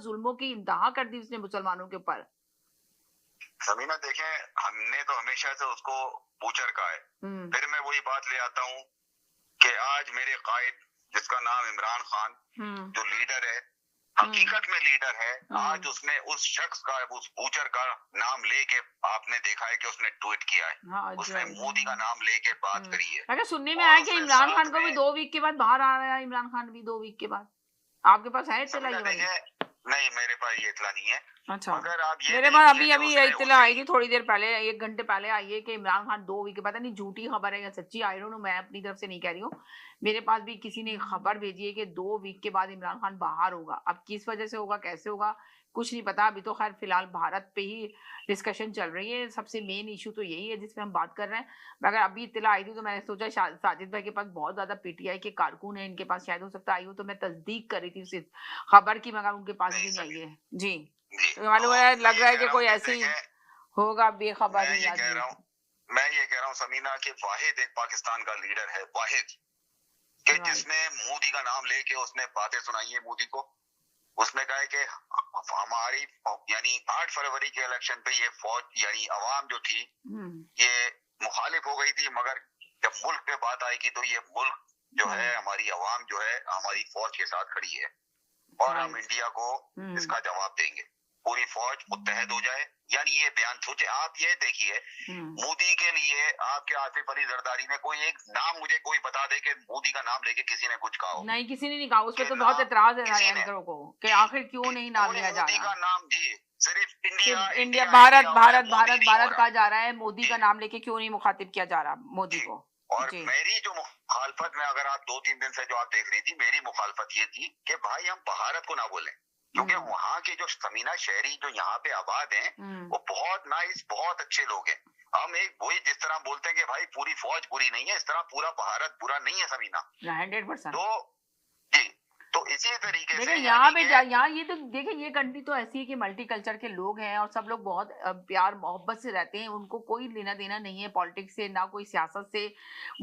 जुल्मों की इंतहा कर दी उसने मुसलमानों के ऊपर। समीना देखें, हमने तो हमेशा से उसको बूचर कहा है। फिर मैं वही बात ले आता हूँ कि आज मेरे कायद जिसका नाम इमरान खान, जो लीडर है, हकीकत में लीडर है, आज उसने उस शख्स का, उस बूचर का नाम लेके आपने देखा है कि उसने ट्वीट किया है। हाँ, उसने मोदी का नाम लेके बात करी है। अगर सुनने में और आया कि उसने इमरान खान साथ को भी में 2 वीक के बाद बाहर आ रहा है, इमरान खान भी 2 वीक के बाद। आपके पास है इत्तला समीना ये वाली? देखें, नहीं मेरे पास ये इतला नहीं है। अच्छा, मगर आप ये मेरे पास देखिए कि अभी-अभी उसने इत्तला आई थी उसी थोड़ी देर पहले, 1 घंटे पहले आई है कि इमरान खान 2 वीक के, पता नहीं झूठी खबर है या सच्ची, आई डोंट नो, मैं अपनी तरफ से नहीं कह रही हूँ। मेरे पास भी किसी ने खबर भेजी है कि 2 वीक के बाद इमरान खान बाहर होगा। अब किस वजह से होगा, कैसे होगा, कुछ नहीं पता। अभी तो खैर फिलहाल भारत पे ही डिस्कशन चल रही है, सबसे मेन इश्यू तो यही है जिस पे हम बात कर रहे हैं। मगर अभी इत्तला आई थी तो मैंने सोचा साजिद भाई के पास बहुत ज़्यादा पीटीआई के कारकुन हैं, इनके पास शायद हो सकता है आई हो, तो मैं तस्दीक कर रही थी उस खबर की, मगर उनके पास नहीं भी नहीं आई समीना है। जी। जी, तो मालूम है, तो मैं लग ये रहा है कह कि रहा हूँ कोई कि ऐसी देखें, होगा बेखबर मैं ही ये कह आदमी। रहा हूँ मैं ये कह रहा हूँ समीना कि वाहिद एक पाकिस्तान का लीडर है, वाहिद, कि राइट। जिसने मोदी का नाम लेके उसने बातें सुनाई है मोदी को। उसने कहा है कि हमारी यानी 8 फरवरी के इलेक्शन पे ये फौज यानी अवाम जो थी ये मुखालिफ हो गई थी, मगर जब मुल्क पे बात आएगी तो ये मुल्क जो है, हमारी अवाम जो है, हमारी फौज के साथ खड़ी है और हम इंडिया को इसका जवाब देंगे। पूरी फौज मुत्तहद हो जाए, यानी ये बयान सोचे आप। ये देखिए, मोदी के लिए आपके आसिफ अली जरदारी ने कोई एक नाम मुझे कोई बता दे कि मोदी का नाम लेके किसी ने कुछ कहा हो? नहीं, किसी ने नहीं कहा। उस पे कि तो बहुत नाम एतराज है किसी ने एंकरों को कि जी, आखिर क्यों कि नहीं नाम कोई लिया जा मोदी रहा। का नाम जी, सिर्फ इंडिया सिर्फ इंडिया, इंडिया भारत इंडिया हो रहा है, भारत मोदी भारत नहीं हो भारत रहा। कहा जा रहा है, मोदी जी का नाम लेके क्यों नहीं मुखातिब किया जा रहा मोदी जी। को। और जी। मेरी जो मुखालफत में, अगर आप 2-3 दिन से जो आप देख रही थी, मेरी मुखालफत ये थी कि भाई हम भारत को ना बोलें, क्योंकि वहाँ के जो समीना शहरी जो यहाँ पे आबाद हैं, वो बहुत नाइस, बहुत अच्छे लोग हैं। हम एक वही जिस तरह बोलते हैं कि भाई पूरी फौज बुरी नहीं है, इस तरह पूरा भारत बुरा नहीं है समीना। 100%। तो जी, तो इसी तरीके देखिए से यहाँ यानी पे कि यहाँ ये तो देखिए, ये कंट्री तो ऐसी है कि मल्टी कल्चर के लोग हैं और सब लोग बहुत प्यार मोहब्बत से रहते हैं। उनको कोई लेना देना नहीं है पॉलिटिक्स से, ना कोई सियासत से।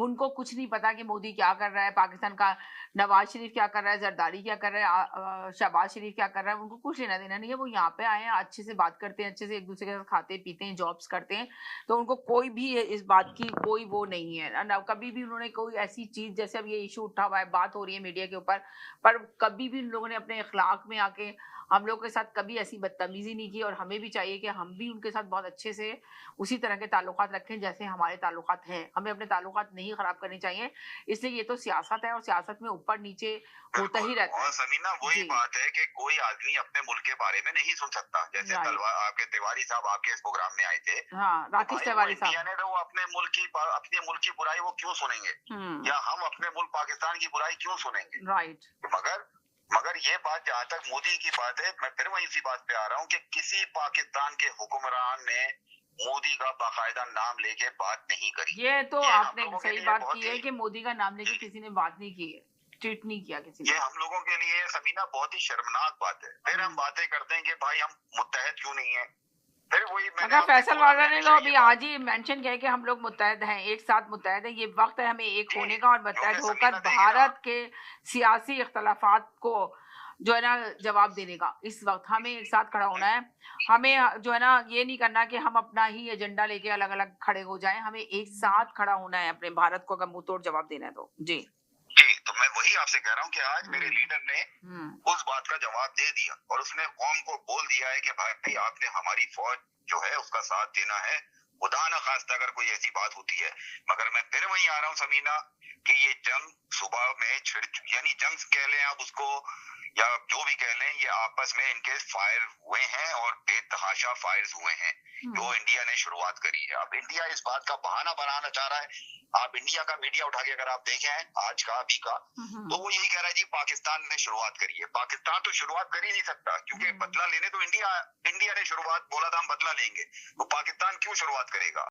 उनको कुछ नहीं पता कि मोदी क्या कर रहा है, पाकिस्तान का नवाज शरीफ क्या कर रहा है, जरदारी क्या कर रहा है, शहबाज शरीफ क्या कर रहा है, उनको कुछ लेना देना नहीं है। वो यहाँ पे आए हैं, अच्छे से बात करते हैं, अच्छे से एक दूसरे के साथ खाते पीते हैं, जॉब्स करते हैं। तो उनको कोई भी इस बात की कोई वो नहीं है ना, कभी भी उन्होंने कोई ऐसी चीज, जैसे अब ये इशू उठा हुआ है, बात हो रही है मीडिया के ऊपर, पर कभी भी उन लोगों ने अपने अखलाक में आके हम लोग के साथ कभी ऐसी बदतमीजी नहीं की। और हमें भी चाहिए कि हम भी उनके साथ बहुत अच्छे से उसी तरह के ताल्लुकात रखें जैसे हमारे ताल्लुकात हैं। हमें अपने ताल्लुकात नहीं खराब करने चाहिए। इसलिए ये तो सियासत है और सियासत में ऊपर नीचे होता ही रहता और है। समीना वही जी। बात है कि कोई आदमी अपने मुल्क के बारे में नहीं सुन सकता। जैसे राइट। आपके तिवारी साहब आपके इस प्रोग्राम में आए थे, हाँ, तो राकेश भाई वो तिवारी इंडिया साहब। ने, तो वो अपने मुल्क की बुराई वो क्यों सुनेंगे, या हम अपने मुल्क पाकिस्तान की बुराई क्यों सुनेंगे? राइट। मगर मगर ये बात, जहां तक मोदी की बात है, मैं फिर वही इसी बात पे आ रहा हूँ कि किसी पाकिस्तान के हुक्मरान ने मोदी का बाकायदा नाम लेके बात नहीं करी। ये तो ये हम आपने लोगों के सही लिए बात की बहुत है ही कि मोदी का नाम लेके किसी ने बात नहीं की है, ट्वीट नहीं किया किसी ये ने। हम लोगों के लिए समीना बहुत ही शर्मनाक बात है। फिर हम बातें करते हैं कि भाई हम मुत्तहद क्यों नहीं है। फिर वही मैंने मगर आपसे फैसल बोला, वाला मैं ने तो हमेशा ये अभी बात आज ही मेंशन किया कि हम लोग मुत्तहद हैं, एक साथ मुत्तहद हैं। ये वक्त है हमें एक जी, होने का और मुत्तहद क्योंकि होकर समीना देखे ना, भारत के सियासी इख्तलाफात को जो है ना जवाब देने का। इस वक्त हमें एक साथ खड़ा होना है। हमें जो है ना ये नहीं करना कि हम अपना ही एजेंडा लेके अलग अलग खड़े हो जाएं। हमें एक साथ खड़ा होना है अपने भारत को, अगर मुंह तोड़ जवाब देना है तो। जी। जी, तो मैं वही आपसे कह रहा हूँ कि आज मेरे लीडर ने उस बात का जवाब दे दिया और उसने कौम को बोल दिया है कि भाई आपने हमारी फौज जो है उसका साथ देना है, खुदा न खास्ता अगर कोई ऐसी बात होती है। मगर मैं फिर वही आ रहा हूँ समीना कि ये जंग सुबह में छिड़, यानी जंग कह लें आप उसको या जो भी कह लें, ये आपस में इनके फायर हुए हैं और बेतहाशा फायर्स हुए हैं जो इंडिया ने शुरुआत करी है। अब इंडिया इस बात का बहाना बनाना चाह रहा है। आप इंडिया का मीडिया उठा के अगर आप देखें आज का अभी का, तो वो यही कह रहा है जी पाकिस्तान ने शुरुआत करी है। पाकिस्तान तो शुरुआत कर ही नहीं सकता, क्योंकि बदला लेने तो इंडिया इंडिया ने शुरुआत बोला था हम बदला लेंगे, तो पाकिस्तान क्यों शुरुआत करेगा?